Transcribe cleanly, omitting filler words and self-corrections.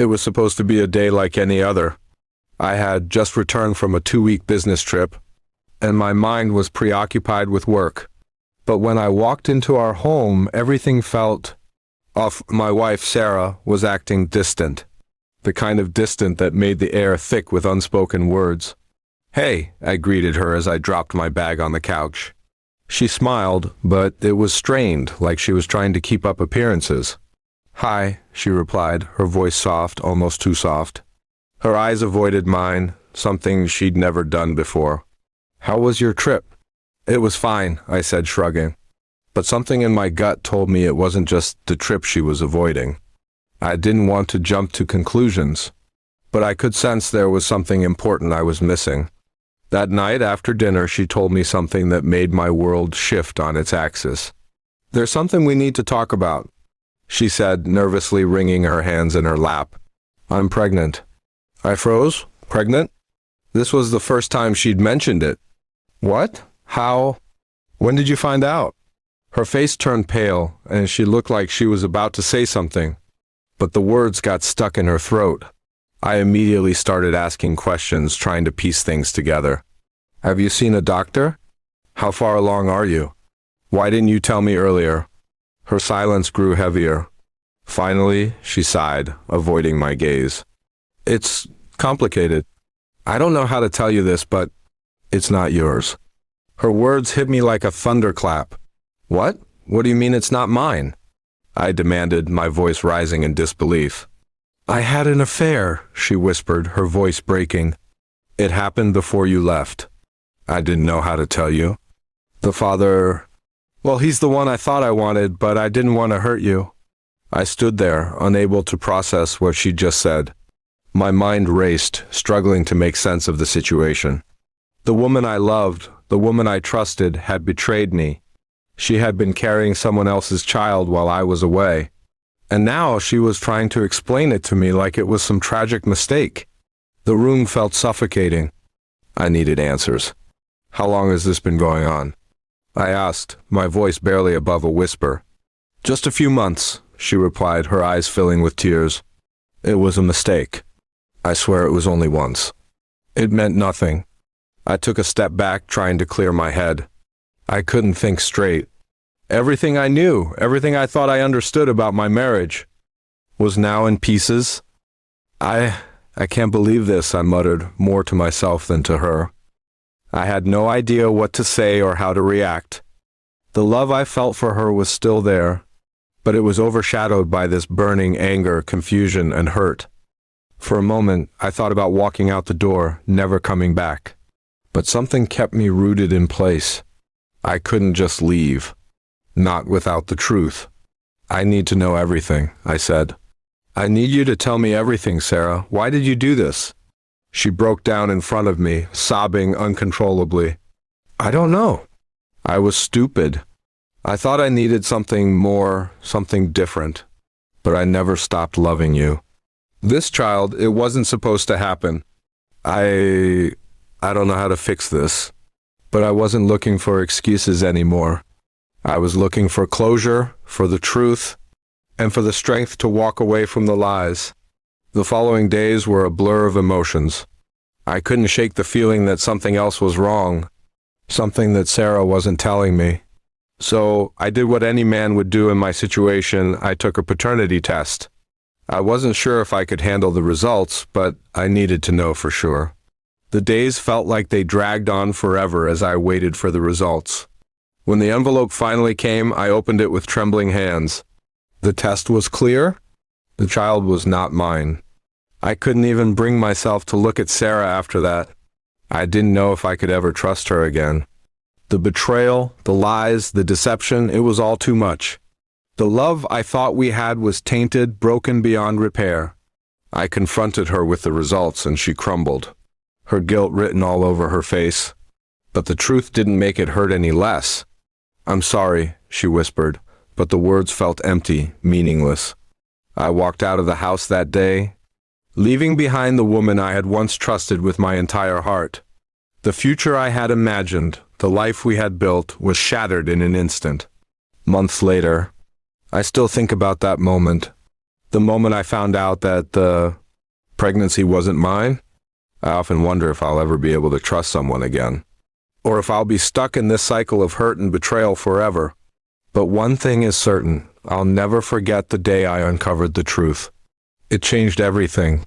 It was supposed to be a day like any other. I had just returned from a 2-week business trip, and my mind was preoccupied with work. But when I walked into our home, everything felt off. My wife, Sarah, was acting distant, the kind of distant that made the air thick with unspoken words. "Hey," I greeted her as I dropped my bag on the couch. She smiled, but it was strained, like she was trying to keep up appearances. "Hi," she replied, her voice soft, almost too soft. Her eyes avoided mine, something she'd never done before. "How was your trip?" "It was fine," I said, shrugging. But something in my gut told me it wasn't just the trip she was avoiding. I didn't want to jump to conclusions, but I could sense there was something important I was missing. That night after dinner, she told me something that made my world shift on its axis. "There's something we need to talk about," she said, nervously wringing her hands in her lap. "I'm pregnant." I froze. "Pregnant?" This was the first time she'd mentioned it. "What? How? When did you find out?" Her face turned pale, and she looked like she was about to say something, but the words got stuck in her throat. I immediately started asking questions, trying to piece things together. "Have you seen a doctor? How far along are you? Why didn't you tell me earlier?" Her silence grew heavier. Finally, she sighed, avoiding my gaze. "It's complicated. I don't know how to tell you this, but it's not yours." Her words hit me like a thunderclap. "What? What do you mean it's not mine?" I demanded, my voice rising in disbelief. "I had an affair," she whispered, her voice breaking. "It happened before you left. I didn't know how to tell you. The father... Well, he's the one I thought I wanted, but I didn't want to hurt you." I stood there, unable to process what she'd just said. My mind raced, struggling to make sense of the situation. The woman I loved, the woman I trusted, had betrayed me. She had been carrying someone else's child while I was away. And now she was trying to explain it to me like it was some tragic mistake. The room felt suffocating. I needed answers. "How long has this been going on?" I asked, my voice barely above a whisper. "Just a few months," she replied, her eyes filling with tears. "It was a mistake. I swear it was only once. It meant nothing." I took a step back, trying to clear my head. I couldn't think straight. Everything I knew, everything I thought I understood about my marriage, was now in pieces. I can't believe this," I muttered, more to myself than to her. I had no idea what to say or how to react. The love I felt for her was still there, but it was overshadowed by this burning anger, confusion, and hurt. For a moment, I thought about walking out the door, never coming back. But something kept me rooted in place. I couldn't just leave. Not without the truth. "I need to know everything," I said. "I need you to tell me everything, Sarah. Why did you do this?" She broke down in front of me, sobbing uncontrollably. "I don't know. I was stupid. I thought I needed something more, something different. But I never stopped loving you. This child, it wasn't supposed to happen. I don't know how to fix this. But I wasn't looking for excuses anymore. I was looking for closure, for the truth, and for the strength to walk away from the lies." The following days were a blur of emotions. I couldn't shake the feeling that something else was wrong, something that Sarah wasn't telling me. So I did what any man would do in my situation. I took a paternity test. I wasn't sure if I could handle the results, but I needed to know for sure. The days felt like they dragged on forever as I waited for the results. When the envelope finally came, I opened it with trembling hands. The test was clear. The child was not mine. I couldn't even bring myself to look at Sarah after that. I didn't know if I could ever trust her again. The betrayal, the lies, the deception, it was all too much. The love I thought we had was tainted, broken beyond repair. I confronted her with the results, and she crumbled, her guilt written all over her face. But the truth didn't make it hurt any less. "I'm sorry," she whispered, but the words felt empty, meaningless. I walked out of the house that day, leaving behind the woman I had once trusted with my entire heart. The future I had imagined, the life we had built, was shattered in an instant. Months later, I still think about that moment. The moment I found out that the pregnancy wasn't mine, I often wonder if I'll ever be able to trust someone again, or if I'll be stuck in this cycle of hurt and betrayal forever. But one thing is certain, I'll never forget the day I uncovered the truth. It changed everything.